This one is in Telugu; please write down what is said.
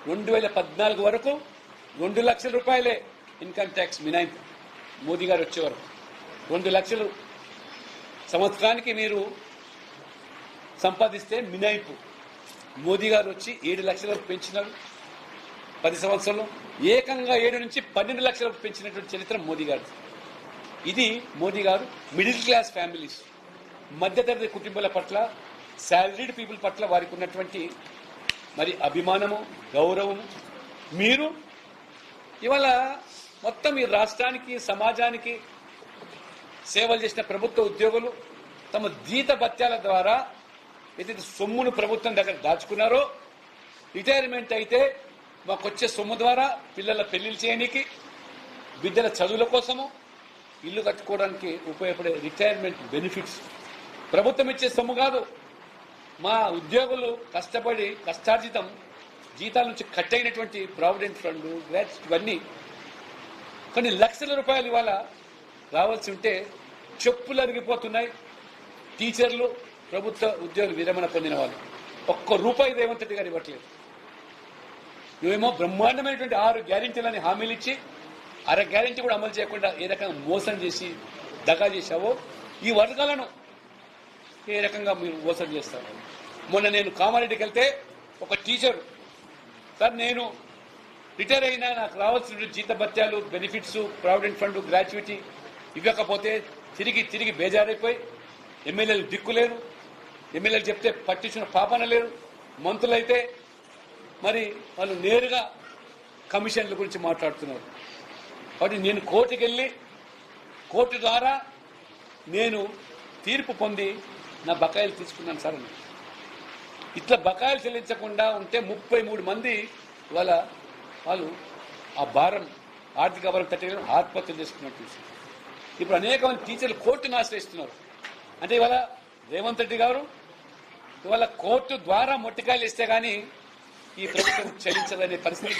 2014 వరకు 2 లక్షల రూపాయలే ఇన్కమ్ ట్యాక్స్ మినహాయింపు. మోదీ గారు వచ్చే వరకు 2 లక్షలు సంవత్సరానికి మీరు సంపాదిస్తే మినహాయింపు. మోదీ గారు వచ్చి 7 లక్షల వరకు పెంచినారు 10 సంవత్సరాల్లో. ఏకంగా 7 నుంచి 12 లక్షలకు పెంచినటువంటి చరిత్ర మోదీ గారు. ఇది మోదీ గారు మిడిల్ క్లాస్ ఫ్యామిలీస్, మధ్యతరగతి కుటుంబాల పట్ల, శాలరీడ్ పీపుల్ పట్ల వారికి ఉన్నటువంటి మరి అభిమానము, గౌరవము. మీరు ఇవాళ మొత్తం ఈ రాష్ట్రానికి, సమాజానికి సేవలు చేసిన ప్రభుత్వ ఉద్యోగులు తమ జీత భత్యాల ద్వారా ఏదైతే సొమ్మును ప్రభుత్వం దగ్గర దాచుకున్నారో, రిటైర్మెంట్ అయితే మాకు వచ్చే సొమ్ము ద్వారా పిల్లల పెళ్లిళ్ళు చేయడానికి, బిడ్డల చదువుల కోసము, ఇల్లు కట్టుకోవడానికి ఉపయోగపడే రిటైర్మెంట్ బెనిఫిట్స్ ప్రభుత్వం ఇచ్చే సొమ్ము కాదు. మా ఉద్యోగులు కష్టపడి కష్టార్జితం జీతాల నుంచి కట్ అయినటువంటి ప్రావిడెంట్ ఫండ్, గ్రాట్యుటీ ఇవన్నీ కొన్ని లక్షల రూపాయలు ఇవాళ రావాల్సి ఉంటే చెప్పులు అరిగిపోతున్నాయి. టీచర్లు, ప్రభుత్వ ఉద్యోగులు విరమణ పొందిన వాళ్ళు ₹1 రేవంత్ రెడ్డి గారు ఇవ్వట్లేదు. నువ్వేమో బ్రహ్మాండమైనటువంటి 6 గ్యారెంటీలని హామీలు ఇచ్చి 1/2 గ్యారెంటీ కూడా అమలు చేయకుండా ఏ రకంగా మోసం చేసి దగా చేశావో ఈ వర్గాలను ఏ రకంగా మీరు మోసం చేస్తారు. మొన్న నేను కామారెడ్డికి వెళ్తే ఒక టీచర్, సార్ నేను రిటైర్ అయినా నాకు రావాల్సిన జీత భత్యాలు, బెనిఫిట్స్, ప్రావిడెంట్ ఫండ్, గ్రాట్యుటీ ఇవ్వకపోతే తిరిగి బేజారైపోయి ఎమ్మెల్యేలు దిక్కులేరు, ఎమ్మెల్యేలు చెప్తే పట్టించిన పాపన లేరు, మంత్రులైతే మరి వాళ్ళు నేరుగా కమిషన్ల గురించి మాట్లాడుతున్నారు. కాబట్టి నేను కోర్టుకి వెళ్ళి కోర్టు ద్వారా నేను తీర్పు పొంది నా బకాయిలు తీసుకున్నాను సార్ అని. ఇట్లా బకాయిలు చెల్లించకుండా ఉంటే 33 మంది ఇవాళ వాళ్ళు ఆ భారం, ఆర్థిక భారం తట్టేయడం ఆత్మహత్యలు చేసుకున్నట్టు. ఇప్పుడు అనేక మంది టీచర్లు కోర్టును ఆశ్రయిస్తున్నారు. అంటే ఇవాళ రేవంత్ రెడ్డి గారు ఇవాళ కోర్టు ద్వారా మొట్టికాయలు ఇస్తే కానీ ఈ ప్రభుత్వం చెల్లించదనే పరిస్థితి